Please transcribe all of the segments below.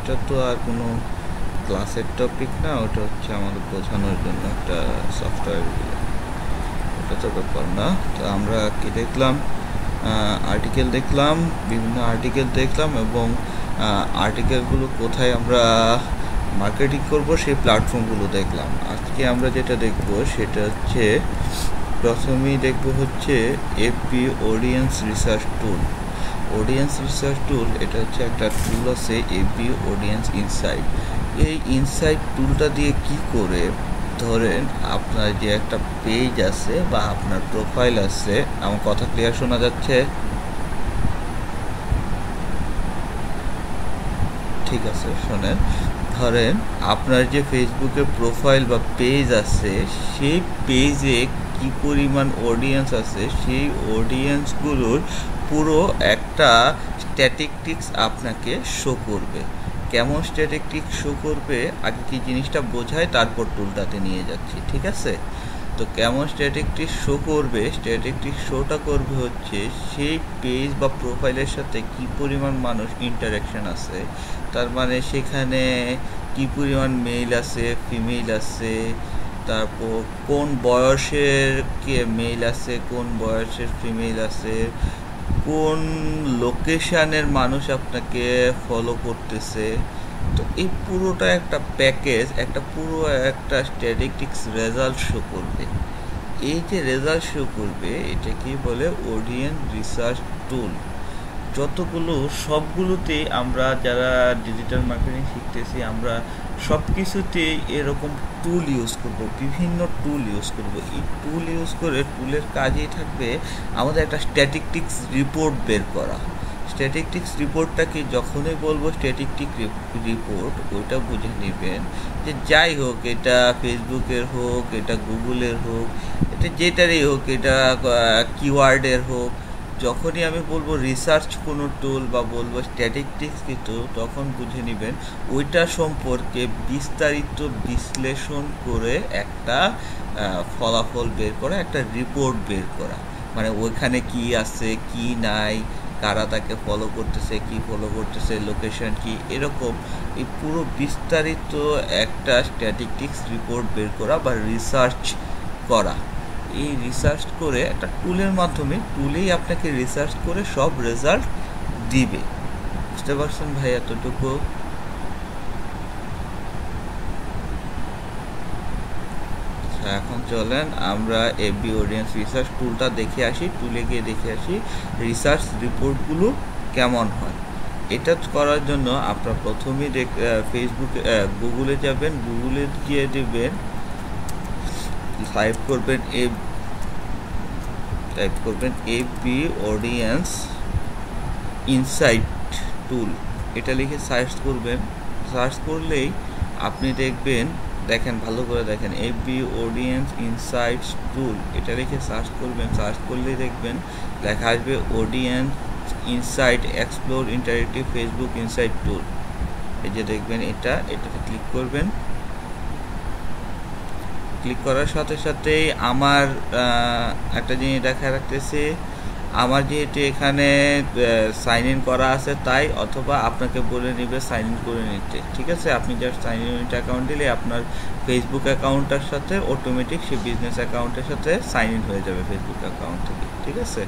এটা তো আর কোনো ক্লাসের টপিক না, ওটা হচ্ছে আমাদের বোঝানোর জন্য একটা সফটওয়্যার, ওটা তো ব্যাপার না। তো আমরা কি দেখলাম, আর্টিকেল দেখলাম, বিভিন্ন আর্টিকেল দেখলাম, এবং আর্টিকেলগুলো কোথায় আমরা মার্কেটিং করব সেই প্ল্যাটফর্মগুলো দেখলাম। আজকে আমরা যেটা দেখব সেটা হচ্ছে, প্রথমেই দেখব হচ্ছে FB audience research tool. Audience research tool, এটা হচ্ছে একটা টুল আছে এফবি অডিয়েন্স ইনসাইট। এই ইনসাইট টুলটা দিয়ে কি করে, ধরেন আপনার যে একটা পেজ আছে বা আপনার প্রোফাইল আছে, আমার কথা ক্লিয়ার শোনা যাচ্ছে? ঠিক আছে, শোনেন। ধরেন আপনার যে ফেসবুকে প্রোফাইল বা পেজ আছে, সেই পেজে কি পরিমাণ অডিয়েন্স আছে, সেই অডিয়েন্সগুলোর পুরো একটা স্ট্যাটিস্টিক্স আপনাকে শো করবে। কেমন স্ট্যাটিস্টিক্স শো করবে, আগে কি জিনিসটা বোঝায়, তারপর টুলটাতে নিয়ে যাচ্ছি, ঠিক আছে? তো কেমন স্ট্যাটিস্টিক্স শো করবে, স্ট্যাটিস্টিক্স শোটা করবে হচ্ছে সেই পেজ বা প্রোফাইলের সাথে কি পরিমাণ মানুষ ইন্টারাকশন আছে, তার মানে সেখানে কি পরিমাণ মেল আছে, ফিমেল আছে, তারপর কোন বয়সের কে মেল আছে, কোন বয়সের ফিমেল আছে, কোন লোকেশানের মানুষ আপনাকে ফলো করতেছে। তো এই পুরোটা একটা প্যাকেজ, একটা পুরো একটা স্ট্যাটিস্টিক্স রেজাল্ট শো করবে। এই যে রেজাল্ট শো করবে, এটাকে বলে অডিয়েন্স রিসার্চ টুল। যতগুলো, সবগুলোতেই আমরা যারা ডিজিটাল মার্কেটিং শিখতেছি, আমরা সব কিছুতেই এরকম টুল ইউজ করব, বিভিন্ন টুল ইউজ করব। এই টুল ইউজ করে, টুলের কাজেই থাকবে আমাদের একটা স্ট্যাটিস্টিক্স রিপোর্ট বের করা। স্ট্যাটিস্টিক্স রিপোর্টটাকে যখনই বলবো স্ট্যাটিস্টিক রিপোর্ট, ওইটা বুঝে নেবেন যে যাই হোক, এটা ফেসবুকের হোক, এটা গুগলের হোক, এটা যেটারই হোক, এটা কিওয়ার্ডের হোক, যখনই আমি বলবো রিসার্চ কোনো টুল বা বলবো স্ট্যাটিস্টিক্স কিছু, তখন বুঝে নেবেন ওইটা সম্পর্কে বিস্তারিত বিশ্লেষণ করে একটা ফলাফল বের করা, একটা রিপোর্ট বের করা। মানে ওইখানে কি আছে, কি নাই, কারা তাকে ফলো করতেছে, কি ফলো করতেছে, লোকেশন কি, এরকম এই পুরো বিস্তারিত একটা স্ট্যাটিস্টিক্স রিপোর্ট বের করা বা রিসার্চ করা। এই রিসার্চ করে একটা টুলের মাধ্যমে, টুলেই আপনাকে রিসার্চ করে সব রেজাল্ট দিবে। বুঝতে পারছেন ভাই এতটুকু? এখন চলেন আমরা এফবি অডিয়েন্স রিসার্চ টুলটা দেখে আসি, টুলে গিয়ে দেখে আসি রিসার্চ রিপোর্টগুলো কেমন হয়। এটা করার জন্য আপনারা প্রথমেই ফেসবুকে গুগলে যাবেন, গুগলে গিয়ে দেবেন, টাইপ করবেন এফবি অডিয়েন্স ইনসাইট টুল, এটা লিখে সার্চ করবেন। সার্চ করলেই আপনি দেখবেন, দেখেন ভালো করে দেখেন, এফবি অডিয়েন্স ইনসাইটস টুল, এটা লিখে সার্চ করবেন। সার্চ করলেই দেখবেন লেখা আসবে audience insight explore interactive Facebook insight tool. এই যে দেখবেন, এটাতে ক্লিক করবেন। ক্লিক করার সাথে সাথেই আমার একটা জিনিস দেখা রাখতেছে, আমার যেহেতু এখানে সাইন ইন করা আছে তাই, অথবা আপনাকে বলে নেবে সাইন ইন করে নিতে, ঠিক আছে? আপনি জাস্ট সাইন ইন অ্যাকাউন্ট দিলে আপনার ফেসবুক অ্যাকাউন্টটার সাথে অটোমেটিক সে বিজনেস অ্যাকাউন্টের সাথে সাইন ইন হয়ে যাবে ফেসবুক অ্যাকাউন্ট থেকে, ঠিক আছে?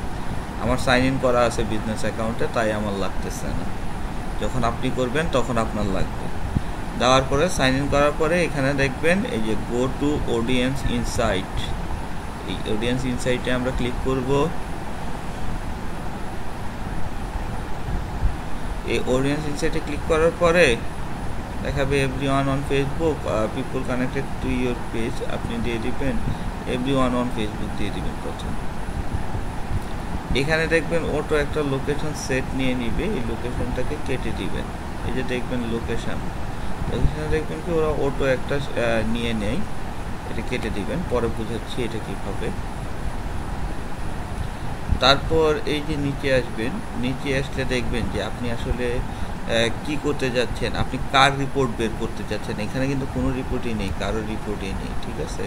আমার সাইন ইন করা আছে বিজনেস অ্যাকাউন্টে, তাই আমার লাগতেছে না। যখন আপনি করবেন তখন আপনার লাগবে। দেওয়ার পরে, সাইন ইন করার পরে এখানে দেখবেন এই যে গো টু অডিয়েন্স ইনসাইট, এই অডিয়েন্স ইনসাইটে আমরা ক্লিক করব। এই অডিয়েন্স ইনসাইটে ক্লিক করার পরে দেখাবে everyone on Facebook, people connected to your page, আপনি দিয়ে দিবেন এভরিওয়ান অন ফেসবুক দিয়ে দিবেন প্রথম। এখানে দেখবেন অটো একটা লোকেশন সেট নিয়ে নিবে, এই লোকেশনটাকে কেটে দিবেন। এই যে দেখবেন লোকেশন, এখানে দেখবেন কি ওরা অটো একটা নিয়ে নেয়, এটা কেটে দিবেন, পরে বুঝাচ্ছি এটা কীভাবে। তারপর এই যে নিচে আসবেন, নিচে আসলে দেখবেন যে আপনি আসলে কি করতে যাচ্ছেন, আপনি কার রিপোর্ট বের করতে যাচ্ছেন। এখানে কিন্তু কোনো রিপোর্টই নেই, কারোর রিপোর্টই নেই, ঠিক আছে?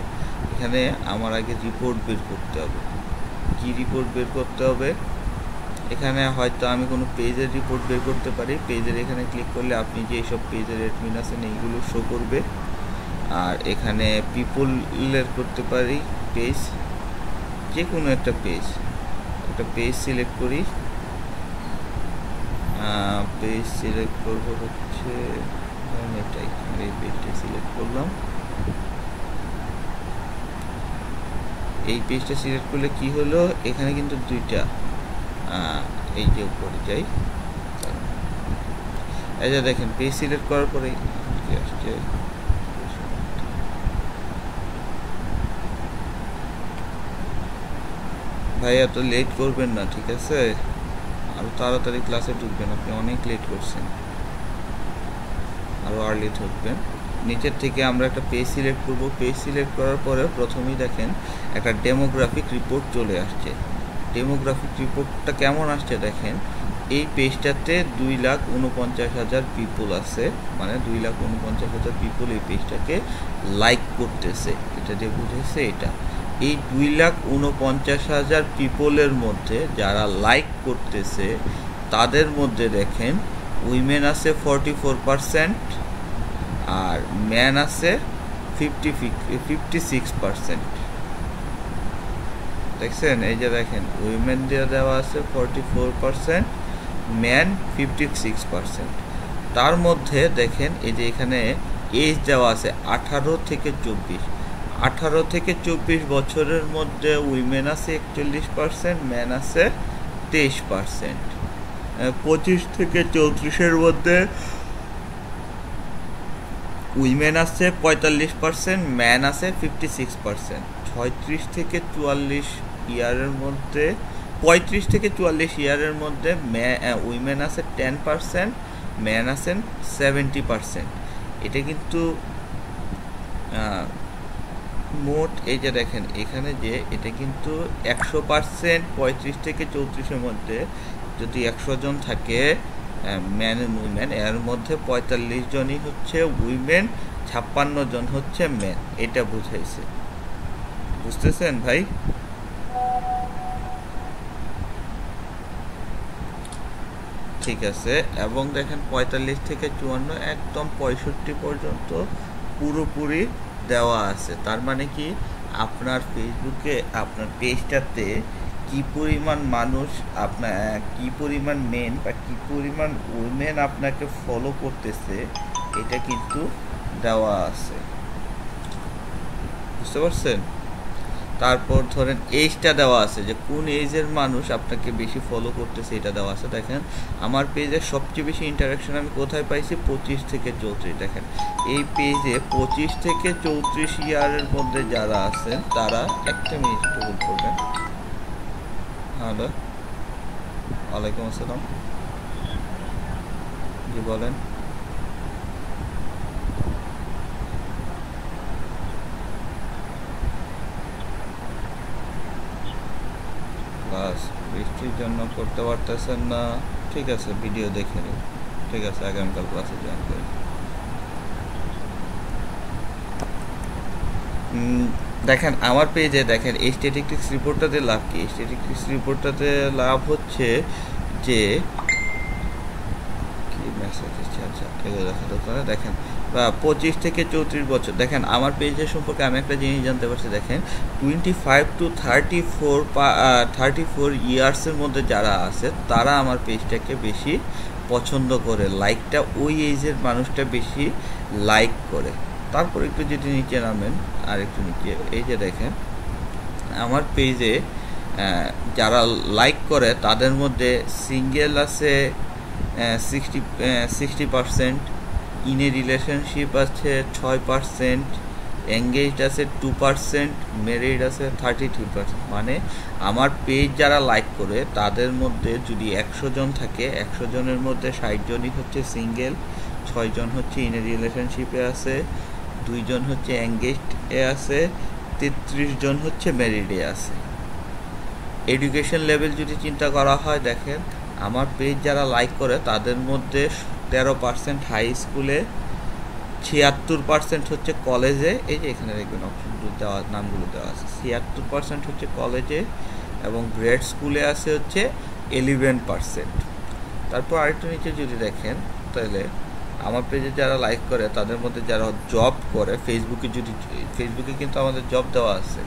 এখানে আমার আগে রিপোর্ট বের করতে হবে। কি রিপোর্ট বের করতে হবে? এখানে হয়তো আমি কোনো পেজের রিপোর্ট বের করতে পারি। পেজের এখানে ক্লিক করলে আপনি যে সব পেজের অ্যাডমিন আছেন এইগুলো শো করবে। আর এখানে পিপলের করতে পারি পেজ, যে কোনো একটা পেজ সিলেক্ট করি। পেজ সিলেক্ট করব হচ্ছে এটাই, এই পেজটা সিলেক্ট করলাম। এই পেজটা সিলেক্ট করলে কি হলো, এখানে কিন্তু দুইটা, এই যে উপরে যাই, এই যে দেখেন পেজ সিলেক্ট করার পরে কি আসছে, ভাই এত লেট করবেন না, ঠিক আছে? আরো তাড়াতাড়ি ক্লাসে ঢুকবেন, আপনি অনেক লেট করছেন, আরো আর্লি ঢুকবেন। নিচের থেকে আমরা একটা পেজ সিলেক্ট করব। পেজ সিলেক্ট করার পরে প্রথমেই দেখেন একটা ডেমোগ্রাফিক রিপোর্ট চলে আসছে। ডেমোগ্রাফিক রিপোর্টটা কেমন আসছে দেখেন, এই পেজটাতে 2,49,000 পিপল আছে, মানে 2,49,000 পিপল এই পেজটাকে লাইক করতেছে। এটা যে বুঝেছে, এটা এই 2,49,000 পিপলের মধ্যে যারা লাইক করতেছে তাদের মধ্যে দেখেন উইমেন আছে 44%, আর ম্যান আছে 56%। দেখছেন, এই যে দেখেন উইমেন দিয়ে দেওয়া আছে 44%, ম্যান 56%। তার মধ্যে দেখেন এই যে এখানে এজ দেওয়া আছে 18 থেকে 24। 18 থেকে 24 বছরের মধ্যে উইমেন আছে 41%, ম্যান আছে 23%। 25 থেকে 34-এর মধ্যে উইমেন আছে 45%, ম্যান আছে 56%। 35 থেকে 44 ইয়ারের মধ্যে, 35 থেকে 44 ইয়ারের মধ্যে উইমেন আছে 10%, ম্যান আছেন 70%। এটা কিন্তু মোট, এই যে দেখেন এখানে যে এটা কিন্তু 100%। 35 থেকে 34-এর মধ্যে যদি 100 জন থাকে ম্যান এন্ড উইমেন, এর মধ্যে 45 জনই হচ্ছে উইমেন, 56 জন হচ্ছে ম্যান। এটা বুঝাইছে, বুঝতেছেন ভাই? ঠিক আছে। এবং দেখেন 45 থেকে 54 একদম 65 পর্যন্ত পুরোপুরি দেওয়া আছে। তার মানে কি, আপনার ফেসবুকে আপনার পেজটাতে কি পরিমাণ মানুষ, আপনার কি পরিমাণ মেন বা কি পরিমাণ উইমেন আপনাকে ফলো করতেছে, এটা কিন্তু দেওয়া আছে, বুঝতে পারছেন? তারপর ধরেন এজটা দেওয়া আছে, যে কোন এজের মানুষ আপনাকে বেশি ফলো করতেছে, এটা দেওয়া আছে। দেখেন আমার পেজে সবচেয়ে বেশি ইন্টারাকশন আমি কোথায় পাইছি, 25 থেকে 34। দেখেন এই পেজে 25 থেকে 34 ইয়ারের মধ্যে যারা আছেন তারা, একটা মিনিট হোল্ড করবেন। হ্যালো, ওয়ালাইকুম আসসালাম, জি বলেন। ক্লাস বৃষ্টির জন্য করতে পারতেছেন না, ঠিক আছে ভিডিও দেখে নিন, ঠিক আছে আগামীকাল ক্লাসে জয়েন করি। দেখেন আমার পেজে দেখেন এই স্ট্যাটিস্টিক্স রিপোর্টটাতে লাভ কি, স্ট্যাটিস্টিক্স রিপোর্টটাতে লাভ হচ্ছে যে কি মেসেজ দিচ্ছে, আচ্ছা এগুলো দেখাতে পারে। দেখেন 25 থেকে 34 বছর, দেখেন আমার পেজের সম্পর্কে আমি একটা জিনিস জানতে পারছি। দেখেন 25 to 34 ইয়ার্সের মধ্যে যারা আছে তারা আমার পেজটাকে বেশি পছন্দ করে, লাইকটা ওই এজের মানুষটা বেশি লাইক করে। তারপর একটু যদি নিচে নামেন, আর একটু নিচে, এই যে দেখেন আমার পেজে যারা লাইক করে তাদের মধ্যে সিঙ্গেল আছে 60%, ইন এ রিলেশনশিপ আছে 6%, এঙ্গেজড আছে 2%, মেরিড আছে 33%। মানে আমার পেজ যারা লাইক করে তাদের মধ্যে যদি 100 জন থাকে, 100 জনের মধ্যে 60 জনই হচ্ছে সিঙ্গেল, 6 জন হচ্ছে ইন এ রিলেশনশিপে আছে, 2 জন হচ্ছে এঙ্গেজড এ আছে, 33 জন হচ্ছে মেরিডে আছে। এডুকেশন লেভেল যদি চিন্তা করা হয়, দেখেন আমার পেজ যারা লাইক করে তাদের মধ্যে 13% হাই স্কুলে, 76% হচ্ছে কলেজে, এই যে এখানে দেখবেন অপশনগুলো দেওয়া, নামগুলো দেওয়া আছে, 76% হচ্ছে কলেজে, এবং গ্রেড স্কুলে আছে হচ্ছে 11%। তারপর আরেকটু নিচে যদি দেখেন তাহলে আমার পেজে যারা লাইক করে তাদের মধ্যে যারা জব করে ফেসবুকে কিন্তু আমাদের জব দেওয়া আছে,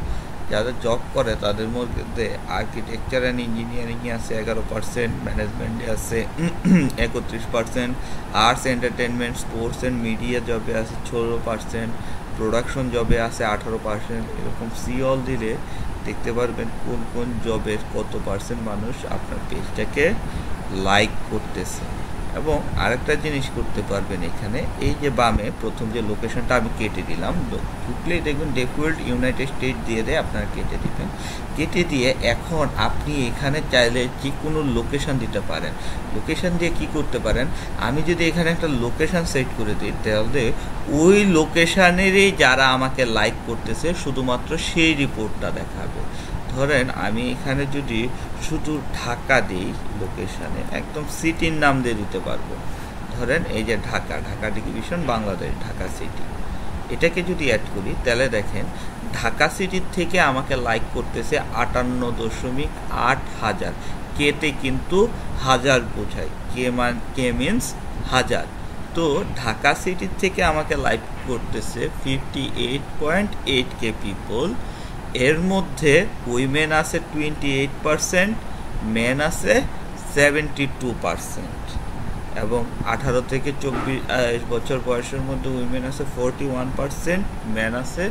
যারা জব করে তাদের মধ্যে আর্কিটেকচার অ্যান্ড ইঞ্জিনিয়ারিংয়ে আছে 11%, ম্যানেজমেন্টে আছে 31%, arts entertainment sports and media জবে আছে 16%, প্রোডাকশন জবে আছে 18%। এরকম সি অল দিলে দেখতে পারবেন কোন কোন জবের কত পার্সেন্ট মানুষ আপনার পেজটাকে লাইক করতেছে। এবং আরেকটা জিনিস করতে পারবেন এখানে, এই যে বামে প্রথম যে লোকেশনটা আমি কেটে দিলাম, ঢুকলেই দেখবেন ডিফল্ট ইউনাইটেড স্টেট দিয়ে দেয়, আপনারা কেটে দিবেন। কেটে দিয়ে এখন আপনি এখানে চাইলে যে কোনো লোকেশন দিতে পারেন। লোকেশন দিয়ে কি করতে পারেন, আমি যদি এখানে একটা লোকেশন সেট করে দিই তাহলে ওই লোকেশানেরই যারা আমাকে লাইক করতেছে শুধুমাত্র সেই রিপোর্টটা দেখাবে। ধরেন আমি এখানে যদি শুধু ঢাকা দিই লোকেশানে, একদম সিটির নাম দিয়ে দিতে পারবো। ধরেন এই যে ঢাকা ডিভিশন বাংলাদেশ, ঢাকা সিটি, এটাকে যদি অ্যাড করি তাহলে দেখেন ঢাকা সিটির থেকে আমাকে লাইক করতেছে 58.8 হাজার। কেতে কিন্তু হাজার বোঝায়, কে মিনস হাজার। তো ঢাকা সিটির থেকে আমাকে লাইক করতেছে 58.8K পিপল। এর মধ্যে উইমেন আছে 28%, মেন আছে 72%, এবং 18 থেকে 24 বছর বয়সের মধ্যে উইমেন আছে 41%, মেন আছে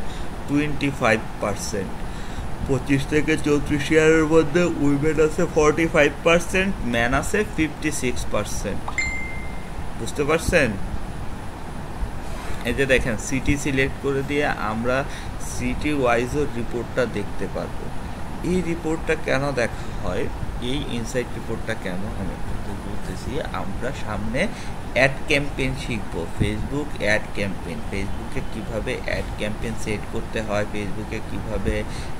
25%। 25 থেকে 34 ইয়ারের মধ্যে উইমেন আছে 45%, মেন আছে 56%। বুঝতে পারছেন? এই যে দেখেন সিটি সিলেক্ট করে দিয়ে আমরা সিটি ওয়াইজও রিপোর্টটা দেখতে পারবো। এই রিপোর্টটা কেন দেখা হয়, এই ইনসাইট রিপোর্টটা কেন আমি আপনাদের বলতেছি, আমরা সামনে অ্যাড ক্যাম্পেইন শিখবো। ফেসবুক অ্যাড ক্যাম্পেইন, ফেসবুকে কিভাবে অ্যাড ক্যাম্পেইন সেট করতে হয়, ফেসবুকে কিভাবে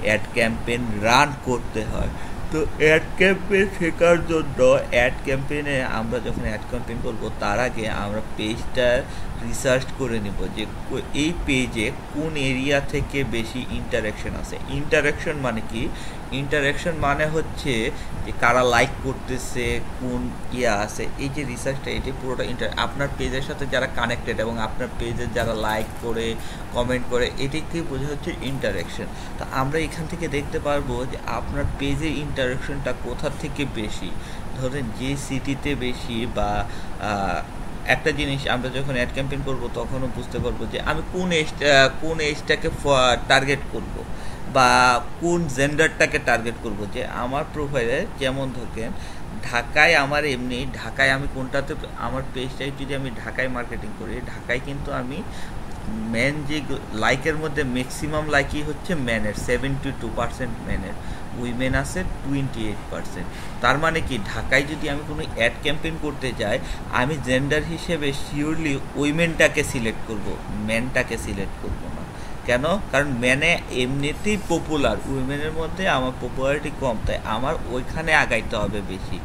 অ্যাড ক্যাম্পেইন রান করতে হয়। তো অ্যাড ক্যাম্পেইন শেখার জন্য অ্যাড ক্যাম্পেইনে আমরা যখন অ্যাড ক্যাম্পেইন করবো তার আগে আমরা পেজটা রিসার্চ করে নিব যে এই পেজে কোন এরিয়া থেকে বেশি ইন্টারাকশন আছে। ইন্টারাকশন মানে কি? ইন্টারাকশন মানে হচ্ছে যে কারা লাইক করতেছে, কোন আছে। এই যে রিসার্চটা এটি পুরোটা আপনার পেজের সাথে যারা কানেক্টেড এবং আপনার পেজে যারা লাইক করে কমেন্ট করে, এটিকে বোঝা হচ্ছে ইন্টারাকশন। তো আমরা এখান থেকে দেখতে পারবো যে আপনার পেজের ইন্টারাকশনটা কোথা থেকে বেশি। ধরেন যে সিটিতে বেশি, বা একটা জিনিস আমরা যখন অ্যাড ক্যাম্পেইন করবো তখনও বুঝতে পারবো যে আমি কোন এজটাকে টার্গেট করব, বা কোন জেন্ডারটাকে টার্গেট করব। যে আমার প্রোফাইলে যেমন ধরেন ঢাকায়, আমার এমনি ঢাকায় আমি কোনটাতে আমার পেজটাই যদি আমি ঢাকায় মার্কেটিং করি, ঢাকায় কিন্তু আমি মেন যে লাইকের মধ্যে ম্যাক্সিমাম লাইকই হচ্ছে ম্যানের, 72% ম্যানের, উইমেন আছে 28%। তার মানে কি ঢাকায় যদি আমি কোনো অ্যাড ক্যাম্পেইন করতে যাই, আমি জেন্ডার হিসেবে শিওরলি উইমেনটাকে সিলেক্ট করব, ম্যানটাকে সিলেক্ট করব না। কেন? কারণ ম্যানে এমনিতেই পপুলার, উইমেনের মধ্যে আমার পপুলারিটি কম, তাই আমার ওইখানে আগাইতে হবে বেশি।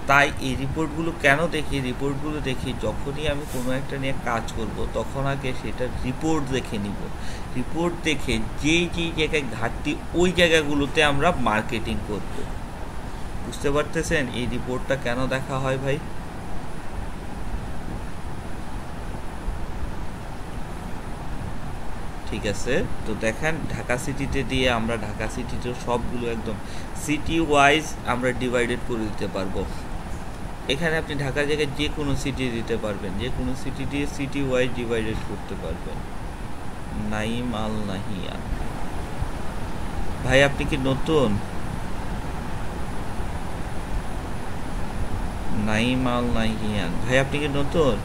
তাই এই রিপোর্টগুলো কেন দেখি? রিপোর্টগুলো দেখি যখনই আমি কোনো একটা নিয়ে কাজ করব তখন আগে সেটা রিপোর্ট দেখে নিব। রিপোর্ট দেখে যেই জায়গায় ঘাটতি ওই জায়গাগুলোতে আমরা মার্কেটিং করব। বুঝতে পারতেছেন এই রিপোর্টটা কেন দেখা হয় ভাই? ঠিক আছে, তো দেখেন ঢাকা সিটিতে দিয়ে আমরা ঢাকা সিটিতে সবগুলো একদম সিটি ওয়াইজ আমরা ডিভাইডেড করে দিতে পারবো। এখানে আপনি ঢাকার জায়গায় যে কোনো সিটি দিতে পারবেন, যে কোনো সিটি দিয়ে সিটি ওয়াইজ ডিভাইডেড করতে পারবেন। নাইম আল নাহিয়ান ভাই, আপনি কি নতুন? নাইম আল নাহিয়ান ভাই, আপনি কি নতুন?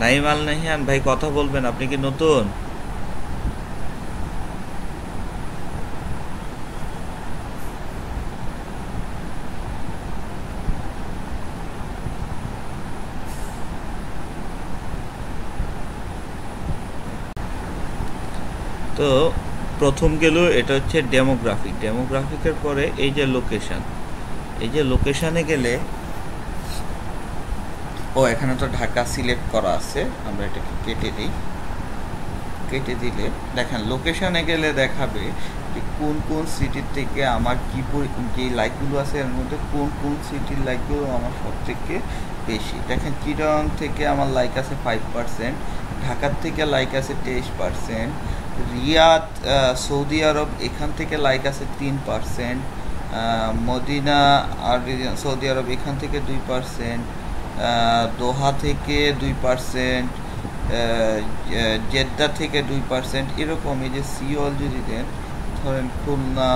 নাইম আল নাহিয়ান ভাই, কথা বলবেন, আপনি কি নতুন? তো প্রথম গেল এটা হচ্ছে ডেমোগ্রাফিকের পরে এই যে লোকেশন, এই যে লোকেশনে গেলে এখানে তো ঢাকা সিলেক্ট করা আছে, আমরা এটাকে কেটে দিই। কেটে দিলে দেখেন লোকেশনে গেলে দেখাবে যে কোন কোন সিটির থেকে আমার যে লাইকগুলো আছে এর মধ্যে কোন কোন সিটির লাইকগুলো আমার সব থেকে বেশি। দেখেন চিটাগং থেকে আমার লাইক আছে 5%, ঢাকার থেকে লাইক আছে 23%, রিয়াদ সৌদি আরব এখান থেকে লাইক আছে 3%, মদিনা আর সৌদি আরব এখান থেকে 2%, দোহা থেকে 2%, জেদ্দা থেকে 2%, এরকম। এই যে সিওল যদি দেন, ধরেন খুলনা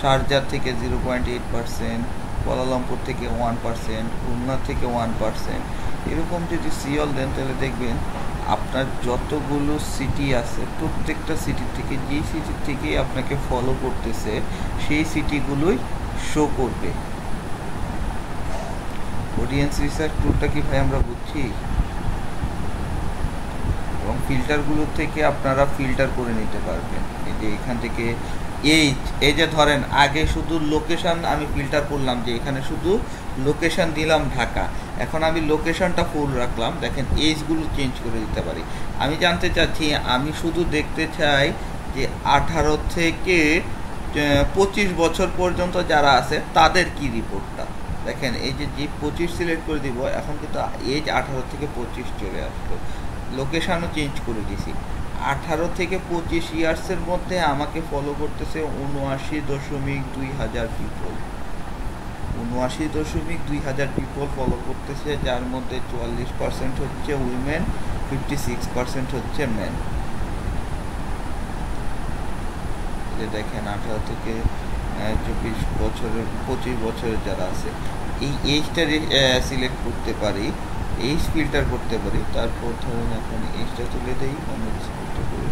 শারজা থেকে 0.8%, কুয়ালালামপুর থেকে 1%, খুলনা থেকে 1%, এরকম যদি সিওল দেন তাহলে দেখবেন আপনার যতগুলো সিটি আছে প্রত্যেকটা সিটি থেকে যেই সিটি থেকে আপনাকে ফলো করতেছে সেই সিটিগুলোই শো করবে। অডিয়েন্স রিসার্চ টুলটা কি ভাই আমরা বুঝছি? এবং ফিল্টারগুলো থেকে আপনারা ফিল্টার করে নিতে পারবেন। এই যে এখান থেকে এই যে ধরেন আগে শুধু লোকেশন আমি ফিল্টার করলাম, যে এখানে শুধু লোকেশন দিলাম ঢাকা, এখন আমি লোকেশনটা ফুল রাখলাম। দেখেন এইজগুলো চেঞ্জ করে দিতে পারি। আমি জানতে চাচ্ছি, আমি শুধু দেখতে চাই যে 18 থেকে 25 বছর পর্যন্ত যারা আছে তাদের কি রিপোর্টটা। দেখেন এই যে 25 সিলেক্ট করে দিব, এখন কিন্তু এজ 18 থেকে 25 চলে আসলো। লোকেশানও চেঞ্জ করে দিয়েছি। 18 থেকে 25 ইয়ার্সের মধ্যে আমাকে ফলো করতেছে 79.2 পিপল। 79.2 পিপল ফলো করতেছে, যার মধ্যে 44% হচ্ছে উইমেন, 56% হচ্ছে মেন। যে দেখেন 18 থেকে 24 বছরের 25 বছরের যারা আছে, এই এইজটা সিলেক্ট করতে পারি, এইজ ফিল্টার করতে পারি। তারপর ধরুন এখন এইজটা তুলে দেই, অন্য কিছু করতে পারি।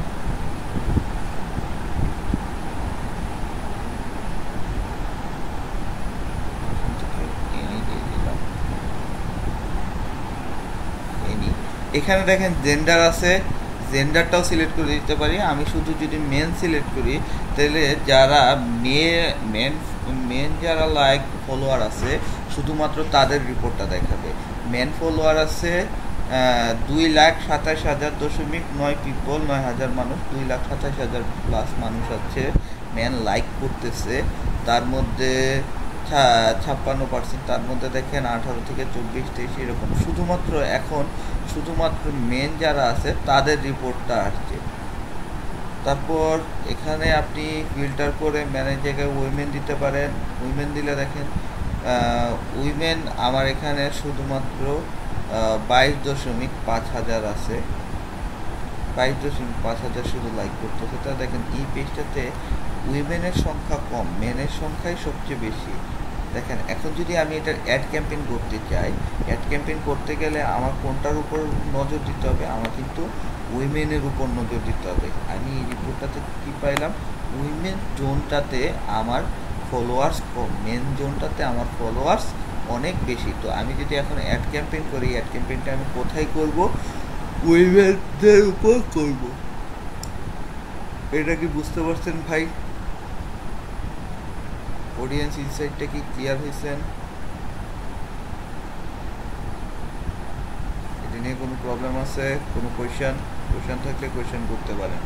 এখানে দেখেন জেন্ডার আছে, জেন্ডারটাও সিলেক্ট করে দিতে পারি। আমি শুধু যদি মেন সিলেক্ট করি তাহলে যারা মেন যারা লাইক ফলোয়ার আছে শুধুমাত্র তাদের রিপোর্টটা দেখাবে। মেন ফলোয়ার আছে 2,27,000.9 পিপল, 9,000 মানুষ, 2,27,000 প্লাস মানুষ আছে মেন লাইক করতেছে। তার মধ্যে 56%, তার মধ্যে দেখেন 18 থেকে 24-23 এরকম। শুধুমাত্র মেন যারা আছে তাদের রিপোর্টটা আসছে। তারপর এখানে আপনি ফিল্টার করে ম্যানের জায়গায় উইমেন দিতে পারেন। উইমেন দিলে দেখেন উইমেন আমার এখানে শুধুমাত্র 22.5 আছে, 22.5 শুধু লাইক করতেছে। তা দেখেন এই পেজটাতে উইমেনের সংখ্যা কম, মেনের সংখ্যাই সবচেয়ে বেশি। দেখেন এখন যদি আমি এটার অ্যাড ক্যাম্পেইন করতে চাই, অ্যাড ক্যাম্পেইন করতে গেলে আমার কোনটার উপর নজর দিতে হবে? আমার কিন্তু উইমেনের উপর নজর দিতে হবে। আমি এই রিপোর্টটাতে কী পাইলাম? উইমেন জোনটাতে আমার ফলোয়ার্স কম, মেন জোনটাতে আমার ফলোয়ার্স অনেক বেশি। তো আমি যদি এখন অ্যাড ক্যাম্পেইন করি, অ্যাড ক্যাম্পেইনটা আমি কোথায় করব? উইমেনদের উপর করব। এটা কি বুঝতে পারছেন ভাই? অডিয়েন্স ইনসাইটটা কি ক্লিয়ার হয়েছেন? এটা নিয়ে কোনো প্রবলেম আছে? কোনো কোয়েশ্চেন থাকলে কোয়েশ্চেন করতে পারেন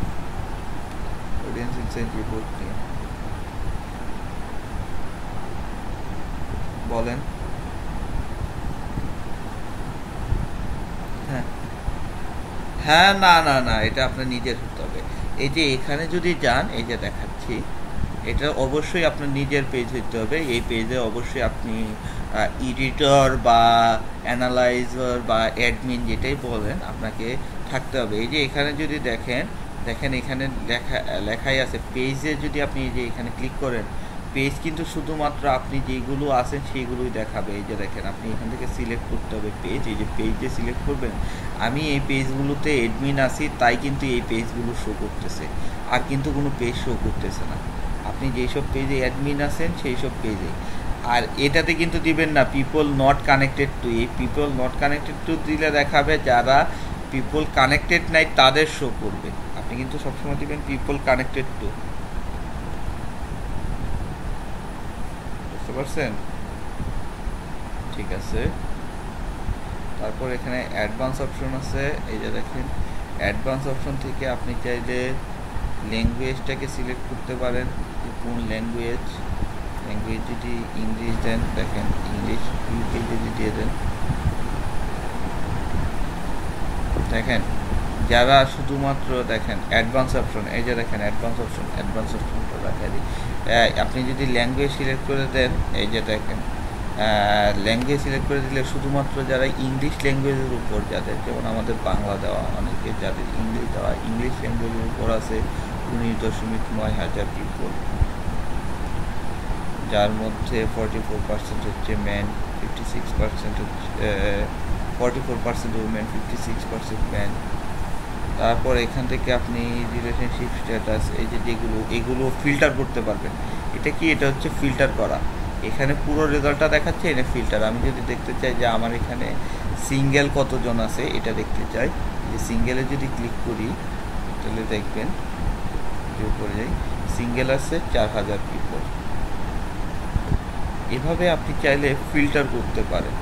অডিয়েন্স ইনসাইট রিপোর্ট নিয়ে। বলেন। হ্যাঁ না, এটা আপনার নিজের হতে হবে। এই যে এখানে যদি যান, এই যে দেখাচ্ছি, এটা অবশ্যই আপনার নিজের পেজ হতে হবে। এই পেজে অবশ্যই আপনি এডিটর বা অ্যানালাইজার বা অ্যাডমিন যেটাই বলেন আপনাকে থাকতে হবে। এই যে এখানে যদি দেখেন এখানে লেখাই আছে পেজে। যদি আপনি এই যে এখানে ক্লিক করেন, পেজ কিন্তু শুধুমাত্র আপনি যেগুলো আছেন সেইগুলোই দেখাবে। এই যে দেখেন আপনি এখান থেকে সিলেক্ট করতে হবে পেজ। এই যে পেজে সিলেক্ট করবেন। আমি এই পেজগুলোতে অ্যাডমিন আছি, তাই কিন্তু এই পেজগুলো শো করতেছে, আর কিন্তু কোনো পেজ শো করতেছে না। আপনি যেসব পেজে অ্যাডমিন আছেন সেই সব পেজে। আর এটাতে কিন্তু দিবেন না পিপল নট কানেক্টেড টু। এই পিপল নট কানেক্টেড টু দিলে দেখাবে যারা পিপল কানেক্টেড নাই তাদের শো করবে। আপনি কিন্তু সবসময় দিবেন পিপল কানেক্টেড টু। বুঝতে পারছেন? ঠিক আছে। তারপর এখানে অ্যাডভান্স অপশন আছে, এই যে দেখেন অ্যাডভান্স অপশন থেকে আপনি চাইলে ল্যাঙ্গুয়েজটাকে সিলেক্ট করতে পারেন, কোন ল্যাঙ্গুয়েজ যদি ইংলিশ দেন, দেখেন ইংলিশ ইউকে যদি দিয়ে দেন, দেখেন যারা শুধুমাত্র দেখেন অ্যাডভান্স অপশন, এই যে দেখেন অ্যাডভান্স অপশনটা দেখা দিই। আপনি যদি ল্যাঙ্গুয়েজ সিলেক্ট করে দেন, এই যে দেখেন ল্যাঙ্গুয়েজ সিলেক্ট করে দিলে শুধুমাত্র যারা ইংলিশ ল্যাঙ্গুয়েজের উপর, যাদের যেমন আমাদের বাংলা দেওয়া, অনেকে যাদের ইংলিশ দেওয়া, ইংলিশ ল্যাঙ্গুয়েজের উপর আছে 19.9 পিপল, যার মধ্যে 44% হচ্ছে ম্যান, 56% হচ্ছে 44% উমেন, 56% ম্যান। তারপর এখান থেকে আপনি রিলেশনশিপ স্ট্যাটাস, এই যে এগুলো ফিল্টার করতে পারবেন। এটা কি, এটা হচ্ছে ফিল্টার করা। এখানে পুরো রেজাল্টটা দেখাচ্ছে, এটা ফিল্টার। আমি যদি দেখতে চাই যে আমার এখানে সিঙ্গেল কতজন আছে এটা দেখতে চাই, যে সিঙ্গেলে যদি ক্লিক করি তাহলে দেখবেন যে উপরে যাই, সিঙ্গেল আছে 4000 পিপল। এভাবে আপনি চাইলে ফিল্টার করতে পারেন।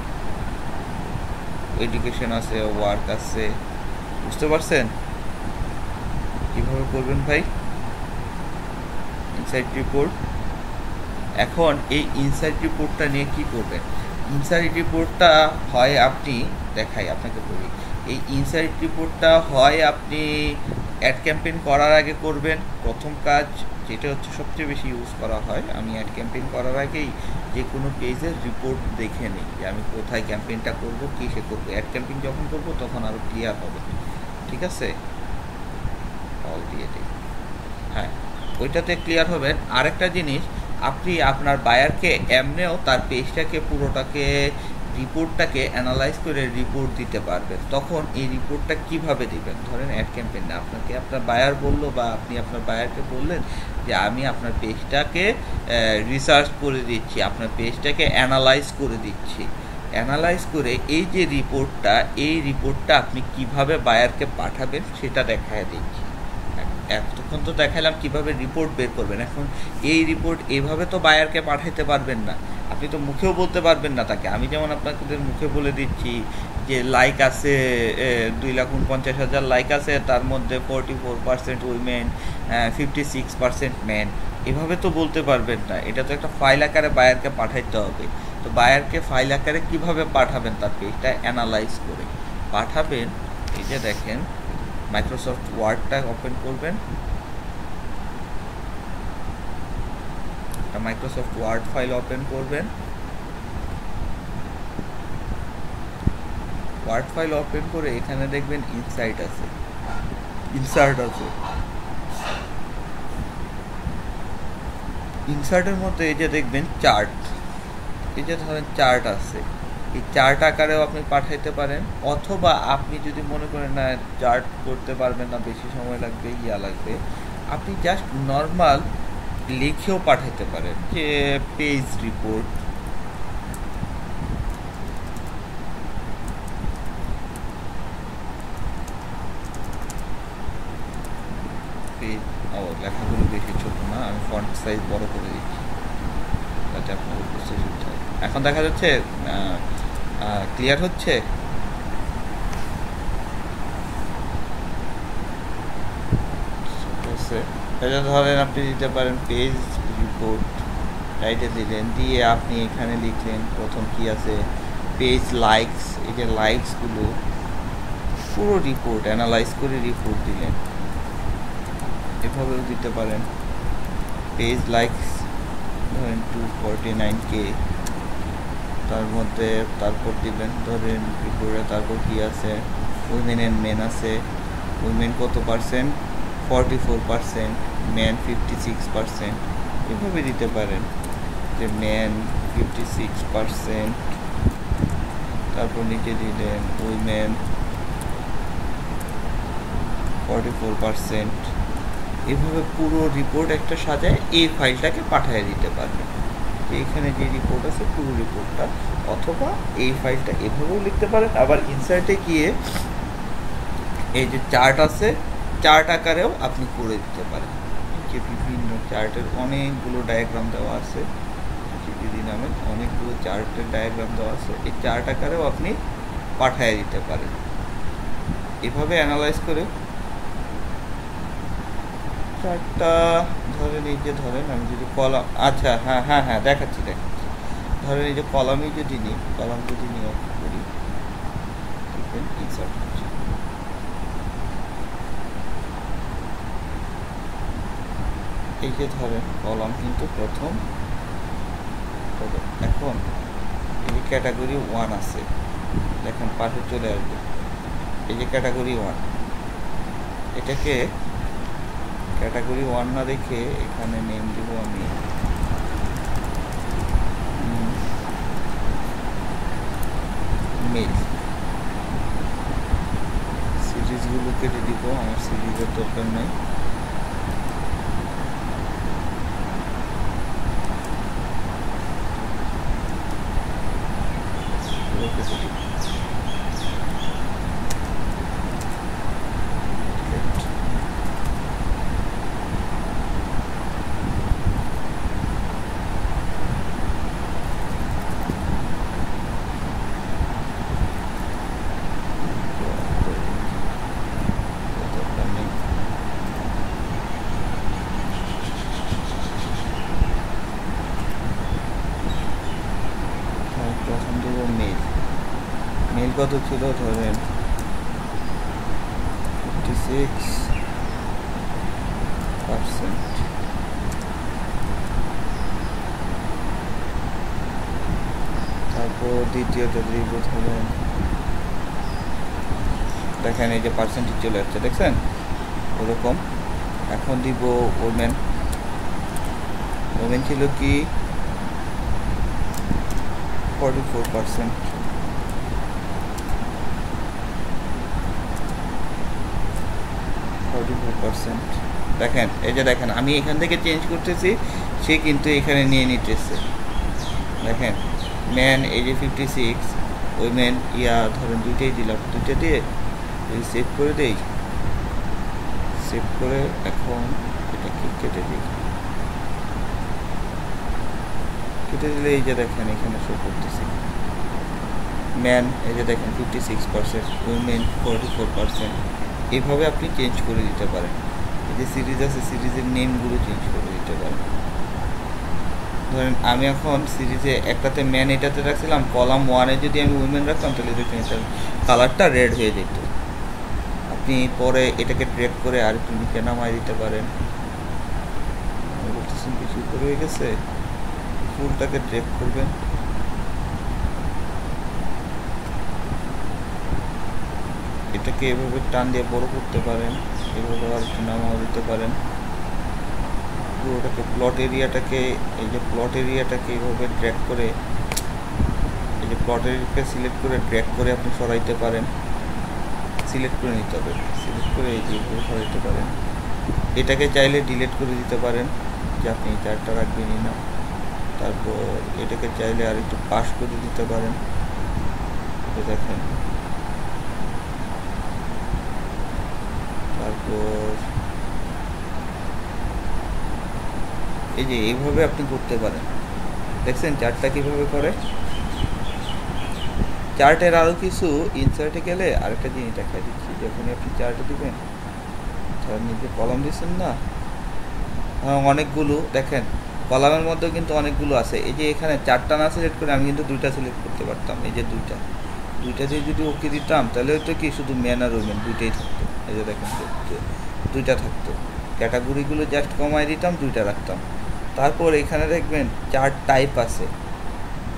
এডুকেশন আছে, ওয়ার্ক আছে, বুঝতে পারছেন কিভাবে করবেন ভাই? Insight report. এখন এই ইনসাইট রিপোর্টটা নিয়ে কি করবেন? ইনসাইট রিপোর্টটা হয় আপনি আপনাকে বলি, এই ইনসাইট রিপোর্টটা হয় আপনি অ্যাড ক্যাম্পেইন করার আগে করবেন। প্রথম কাজ যেটা হচ্ছে সবচেয়ে বেশি ইউজ করা হয়, আমি অ্যাড ক্যাম্পেইন করার আগেই যে কোনো পেজের রিপোর্ট দেখে নিই যে আমি কোথায় ক্যাম্পেইনটা করব, কিসে করবো। অ্যাড ক্যাম্পেইন যখন করব তখন আরও ক্লিয়ার হবে, ঠিক আছে? অল দিয়ে দিই, হ্যাঁ, ওইটাতে ক্লিয়ার হবেন। আরেকটা জিনিস, আপনি আপনার বায়ারকে এমনিও তার পেজটাকে পুরোটাকে রিপোর্টটাকে অ্যানালাইজ করে রিপোর্ট দিতে পারবেন। তখন এই রিপোর্টটা কিভাবে দিবেন? ধরেন অ্যাড ক্যাম্পেইন আপনাকে আপনার বায়ার বললো, বা আপনি আপনার বায়ারকে বললেন যে আমি আপনার পেজটাকে রিসার্চ করে দিচ্ছি, আপনার পেজটাকে অ্যানালাইজ করে দিচ্ছি। অ্যানালাইজ করে এই যে রিপোর্টটা আপনি কিভাবে বায়ারকে পাঠাবেন সেটা দেখায় দিচ্ছি। এতক্ষণ তো দেখালাম কিভাবে রিপোর্ট বের করবেন। এখন এই রিপোর্ট এইভাবে তো বায়ারকে পাঠাইতে পারবেন না, আপনি তো মুখেও বলতে পারবেন না তাকে। আমি যেমন আপনাদের মুখে বলে দিচ্ছি যে লাইক আছে 2,49,000 লাইক আছে, তার মধ্যে 44% উইমেন, 56% ম্যান, এভাবে তো বলতে পারবেন না। এটা তো একটা ফাইল আকারে বায়ারকে পাঠাইতে হবে। তো বায়ারকে ফাইল আকারে কিভাবে পাঠাবেন? তার পেজটা অ্যানালাইজ করে পাঠাবেন। এই যে দেখেন মাইক্রোসফট ওয়ার্ডটা ওপেন করবেন, একটা মাইক্রোসফট ওয়ার্ড ফাইল ওপেন করবেন। ওয়ার্ড ফাইল ওপেন করে এখানে দেখবেন ইনসার্ট আছে, ইনসার্টের মধ্যে এই যে দেখবেন চার্ট, এই যে ধরেন চার্ট আছে, এই চার্ট আকারেও আপনি পাঠাইতে পারেন। অথবা আপনি যদি মনে করেন না চার্ট করতে পারবেন না, বেশি সময় লাগবে, লাগবে, আপনি জাস্ট নর্মাল লিখেও পাঠাইতে পারেন যে পেজ রিপোর্ট, লেখাগুলো বেশি ছোট না, আমি ফন্ট সাইজ বড় করে দিচ্ছি যাতে আপনার বুঝতে সুবিধা হয়। এখন দেখা যাচ্ছে, ক্লিয়ার হচ্ছে? এটা ধরেন আপনি দিতে পারেন পেজ রিপোর্ট, টাইটেল দিলেন, দিয়ে আপনি এখানে লিখলেন প্রথম কি আছে, পেজ লাইকস, এই যে লাইকসগুলো পুরো রিপোর্ট অ্যানালাইজ করে রিপোর্ট দিলেন। এভাবেও দিতে পারেন পেজ লাইকস ধরেন 249K, তার মধ্যে তারপর দিবেন ধরেন রিপোর্টে, তারপর কি আছে, উইমেন অ্যান্ড মেন আছে, উইমেন কত পার্সেন্ট, 44%, ম্যান 56%, এভাবে দিতে পারেন যে ম্যান 56%, তারপর নিচে দিলেন উইমেন 44%। এভাবে পুরো রিপোর্ট একটা সাজায় এই ফাইলটাকে পাঠিয়ে দিতে পারবেন। এখানে যে রিপোর্ট আছে পুরো রিপোর্টটা, অথবা এই ফাইলটা এভাবেও লিখতে পারেন। আবার ইনসার্টে গিয়ে এই যে চার্ট আছে, চার্ট আকারেও আপনি করে দিতে পারেন। যে বিভিন্ন চার্টের অনেকগুলো ডায়াগ্রাম দেওয়া আছে, যদি থ্রি নামে অনেকগুলো চার্টের ডায়াগ্রাম দেওয়া আছে, এই চার্ট আকারেও আপনি পাঠিয়ে দিতে পারেন। এভাবে অ্যানালাইজ করে চার্টটা ধরেন, এই যে ধরেন আমি যদি কলাম, আচ্ছা হ্যাঁ হ্যাঁ হ্যাঁ দেখাচ্ছি, ধরেন এই যে কলামই যদি নিই, কলাম যদি নিয়ে করি, ইনসার্ট করছি, এই যে ধরেন কলাম কিন্তু প্রথম, এখন এই যে ক্যাটাগরি 1 আছে, দেখেন পাশে চলে আসবে, এই যে ক্যাটাগরি 1, এটাকে ক্যাটাগরি 1 না রেখে এখানে নেম দিব আমি মেল। সিরিজগুলো কেটে দিব, আমার সিরিজের দরকার নাই। মেল কত ছিল ধরেন 56%, তারপর দ্বিতীয়টা দিব ধরেন, দেখেন এই যে পার্সেন্টেজ চলে আসছে, দেখছেন ওরকম। এখন দিব ওমেন, ওমেন ছিল কি 44%, দেখেন এই যে দেখেন আমি এখান থেকে চেঞ্জ করতেছি, সে কিন্তু এখানে নিয়ে নিতেছে, দেখেন ম্যান এই যে 56, উইমেন ধরেন দুইটাই দিলাম, দুইটা দিয়ে সেভ করে দেই, সেভ করে এখন এটাকে কেটে দিই, কেটে দিলে এই যে দেখেন এখানে শো করতেছি ম্যান এই যে দেখেন 56%, উইমেন 44%। এইভাবে আপনি চেঞ্জ করে দিতে পারেন। এই যে সিরিজ আছে, সিরিজের নেমগুলো চেঞ্জ করে দিতে পারেন। ধরেন আমি এখন সিরিজে একটাতে ম্যান এটাতে রাখছিলাম, কলাম 1-এ যদি আমি উইমেন রাখতাম তাহলে দেখেন এটার কালারটা রেড হয়ে যেত। আপনি পরে এটাকে ড্র্যাগ করে আর একটু নিচে নামাই দিতে পারেন। বলতেছেন কিছু উপরে হয়ে গেছে, ফুলটাকে ড্র্যাগ করবেন, এটাকে এভাবে টান দিয়ে বড় করতে পারেন, এভাবে আর একটু নামাও দিতে পারেন। পুরোটাকে প্লট এরিয়াটাকে, এই যে প্লট এরিয়াটাকে এইভাবে ড্র্যাগ করে, এই যে প্লট এরিয়াকে সিলেক্ট করে ড্র্যাগ করে আপনি সরাইতে পারেন, সিলেক্ট করে নিতে হবে, সিলেক্ট করে এই যে সরাইতে পারেন। এটাকে চাইলে ডিলিট করে দিতে পারেন যে আপনি এই চারটা রাখবেনই না। তারপর এটাকে চাইলে আর একটু পাস করে দিতে পারেন, দেখেন। তারপর এই যে এইভাবে আপনি করতে পারেন। দেখছেন চার্টটা কীভাবে করে। চার্টের আরও কিছু ইনসার্টে গেলে আরেকটা জিনিস দেখা দিচ্ছি, যখনই আপনি চার্টে দিবেন, ধরেন নিজে কলাম দিচ্ছেন না, অনেকগুলো দেখেন কলামের মধ্যেও কিন্তু অনেকগুলো আছে। এই যে এখানে চারটা না সিলেক্ট করে আমি কিন্তু দুইটা সিলেক্ট করতে পারতাম, এই যে দুইটা দিয়ে যদি ওকে দিতাম তাহলে হয়তো কি শুধু ম্যান আর উইমেন দুইটাই থাকতো। এই যে দেখেন দুইটা থাকতো, ক্যাটাগরিগুলো জাস্ট কমায় দিতাম, দুইটা রাখতাম। তারপর এখানে দেখবেন চার্ট টাইপ আছে,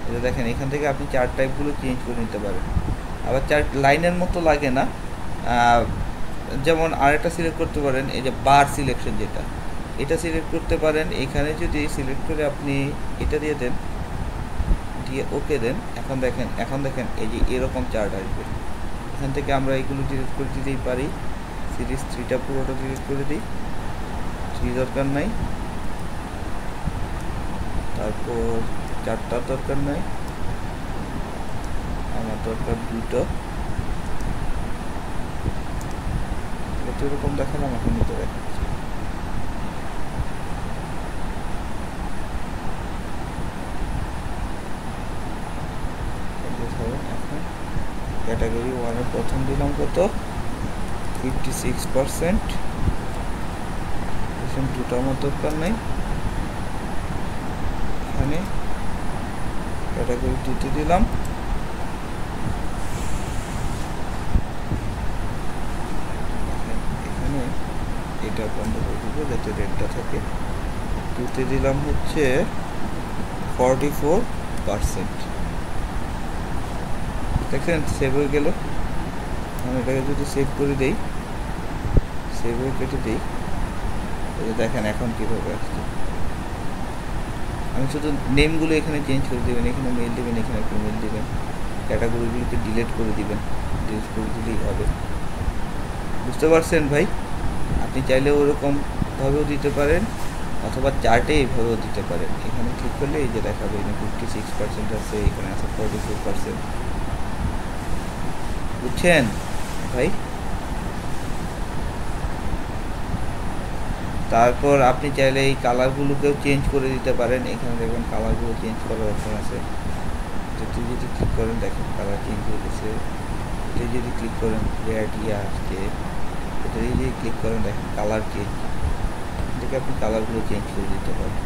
এই যে দেখেন এখান থেকে আপনি চার্ট টাইপগুলো চেঞ্জ করে নিতে পারেন। আবার চার্ট লাইনের মতো লাগে না, যেমন আরেকটা সিলেক্ট করতে পারেন, এই যে বার সিলেকশন যেটা, এটা সিলেক্ট করতে পারেন। এখানে যদি সিলেক্ট করে আপনি এটা দিয়ে দেন, দিয়ে ওকে দেন, এখন দেখেন এই যে এরকম চার্ট আসবে। এখান থেকে আমরা এইগুলো ডিলিট করে দিতেই পারি। সিরিজ 3টা পুরোটা ডিলিট করে দিই, 3 দরকার নাই। তারপর 4টার দরকার নাই, আমার দরকার 2টো। এটা এরকম দেখালাম, এখন নিতে দেখাচ্ছি। ক্যাটাগরি 1 এর প্রথম দিলাম কত 56%, সেশন 2টা আমার দরকার নাই। এখানে ক্যাটাগরি 2তে দিলাম, এখানে এটা বন্ধ করে দেবো যাতে রেটটা থাকে। 2তে দিলাম হচ্ছে 44%, দেখছেন সেভ হয়ে গেল। আমি এটাকে যদি সেভ করে দেই, সেভ হয়ে কেটে দিই, দেখেন এখন কীভাবে আসছে। আমি শুধু নেমগুলো এখানে চেঞ্জ করে দেবেন, এখানে মেল দেবেন, এখানে একটা মেল দেবেন, ক্যাটাগরিগুলোকে ডিলিট করে দিবেন, ডিলিট করে দিলেই হবে। বুঝতে পারছেন ভাই? আপনি চাইলে ওরকমভাবেও দিতে পারেন অথবা চার্টে এইভাবেও দিতে পারেন। এখানে ক্লিক করলে এই যে দেখাবে এখানে 56% আছে, এখানে আছে 44%। বুঝছেন ভাই? তারপর আপনি চাইলে এই কালারগুলোকেও চেঞ্জ করে দিতে পারেন। এখানে দেখবেন কালারগুলো চেঞ্জ করার অপশন আছে, যদি ক্লিক করেন দেখেন কালার চেঞ্জ হয়ে গেছে। এটা যদি ক্লিক করেন রেড আসছে, এটা যদি ক্লিক করেন দেখেন কালার চেঞ্জ, এটাকে আপনি কালারগুলো চেঞ্জ করে দিতে পারেন।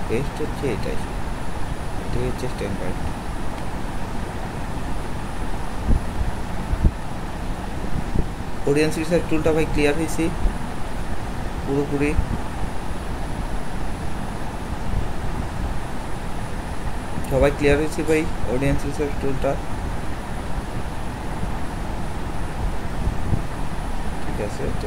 বেস্ট হচ্ছে এটাই হচ্ছে স্ট্যান্ডার্ড। অডিয়েন্স রিসার্চ টুলটা ভাই ক্লিয়ার হয়েছে পুরোপুরি? সবাই ক্লিয়ার হয়েছে ভাই অডিয়েন্স রিসার্চ টুলটা? ঠিক আছে, তো